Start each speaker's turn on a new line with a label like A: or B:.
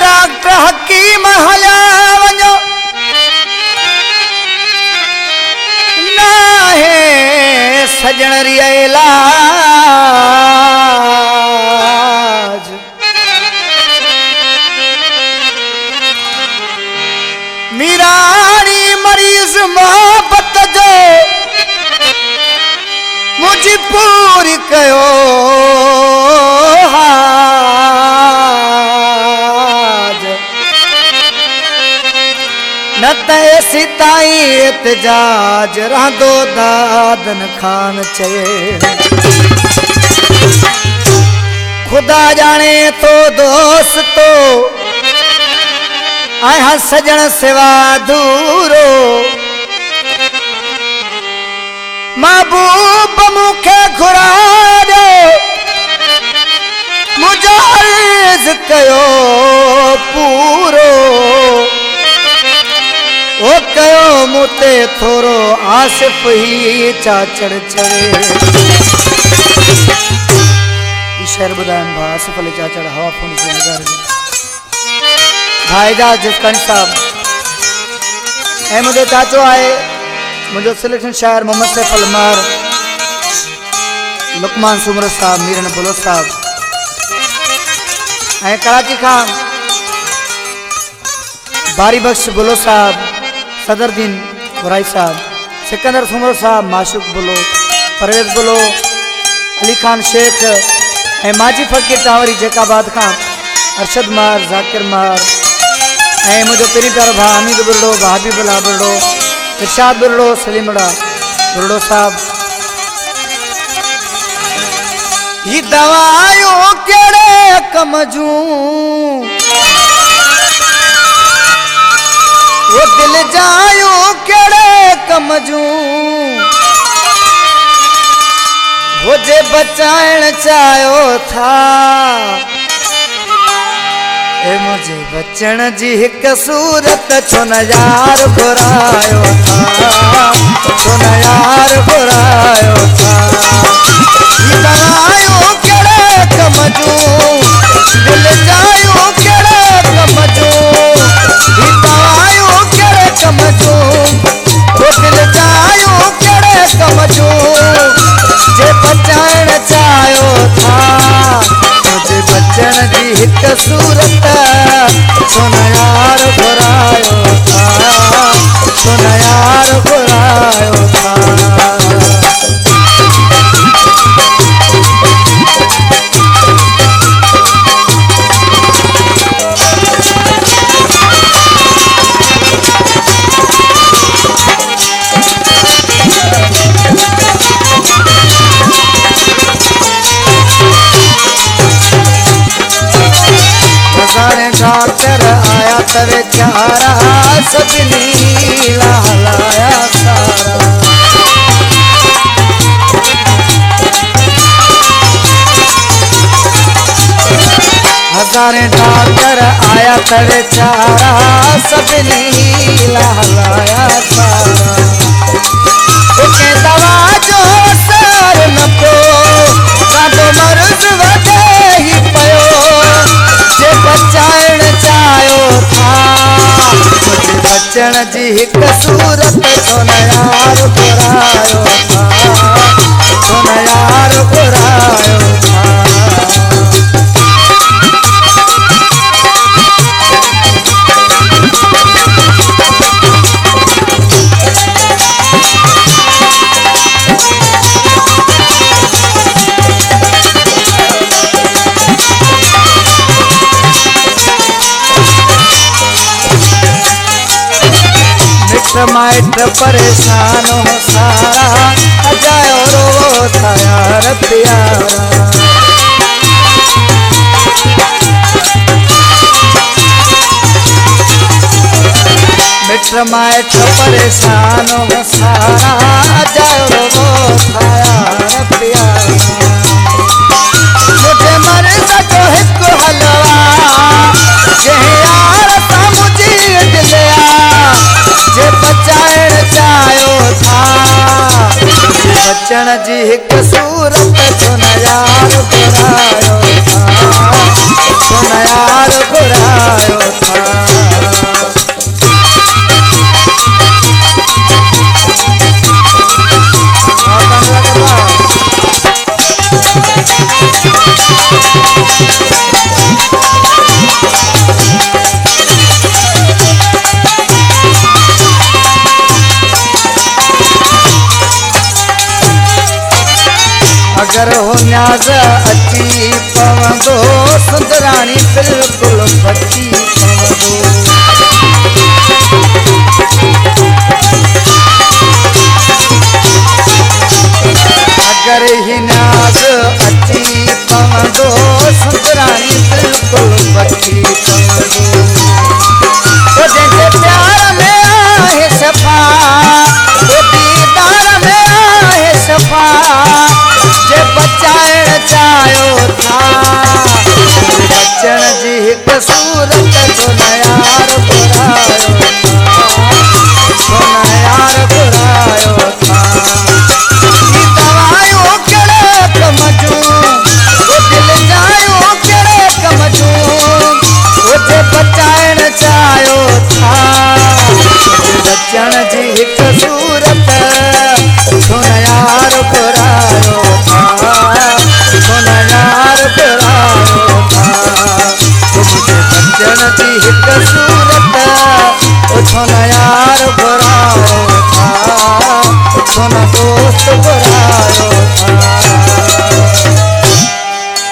A: Doctor हकीम हलिया वञो नाहे सजण री इलाज मीराणी मरीज मोहब्बत जो मुझी पूरी कयो हाज न तैसी ताई एतजाज रहंदो दादन खान चए खुदा जाने तो दोस्तो आया सजन सिवा दूरो महबूब मुखे घुरायो मुझो अर्ज कयो पूरो ओ कयो मुते थोरो आसिफ ही चाचड़ चढ़े शेर बुधायन भा आसिफ अली चाचड़ हवा फोन से नगर भाईजाज जिसकन साहब ऐ मुझे चाचो आए मुझे सिलेक्शन शायर मोहम्मद सैफ अलमार लुकमान सुमर साहब मीरन बुलो साहब ऐ कराची खान बारी बख्श बुलो साहब सदरदीन बुराई साहब सिकंदर सुमर साहब माशुक बुलो परवेज बुलो अली खान शेख ऐ माजी फकीर टावरी जैकाबाद खान अरशद मार जाकिर मार ऐ मुझे पेरी प्यारो भा हमीद बुरडो भाभी बुला बुरडो इरशाद बुरडो सलीमड़ा बुरडो साहब ये दवायों केड़े कमजू वो दिल जायो केड़े कमजू वो जे बचाण चायो था ए मुझे बचण जी हिक सूरत छो न यार घुरायो था छो न यार घुरायो था ये दवायो केड़े कमजू दिल जायो केड़े कमजू ये दवायो केड़े कमजू वो दिल जायो केड़े कमजू जे बचाण चायो था मुझे बचण जी हिक सूरत छो न यार घुरायो था छो न यार घुरायो था डॉक्टर आया तवे चारा सबनी लाया सारा हजारे डॉक्टर आया तवे चारा सबनी लाया सारा के दवा जो सर न पो तो मर्ज वधे ही पयो जे बचाण चायो था मुझे बचण जी हिक सूरत छो न यार घुरायो था छो न यार घुरायो था माइट परेशान हो सारा अजायो रो था यार प्यारा मिट माइट परेशान हो सारा अजायो रो था यार प्यारा मुझे मर सको हिक हलवा जे यार सा मुझे दिलिया जे बचाण चायो था बचण जी हिक सूरत छो न यार घुरायो था सोना यार घुरायो था। अगर हो न्याज अची पवंदो सुंदराणी बिल्कुल बची पवंदो। अगर ही न्याज अची पवंदो सुंदराणी बिल्कुल बची पवंदो। तो जंहिंजे प्यार में आहे सफ़ा, तो दीदार में आहे सफ़ा, जे बचाइण चाहियो था बचण जी हिक सूरत सोना यार घुरायो था। सोना यार घुरायो था। ई दवायूं कहिड़े कम जूं, ओ दिल जायूं कहिड़े कम जूं, ओ जे बचाइण चाहियो था बचण जी हिक सूरत सोना यार घुरायो था। सोना यार घुरायो था। मुझे बचन जी हिक सूरत सोना यार घुरायो था। सोना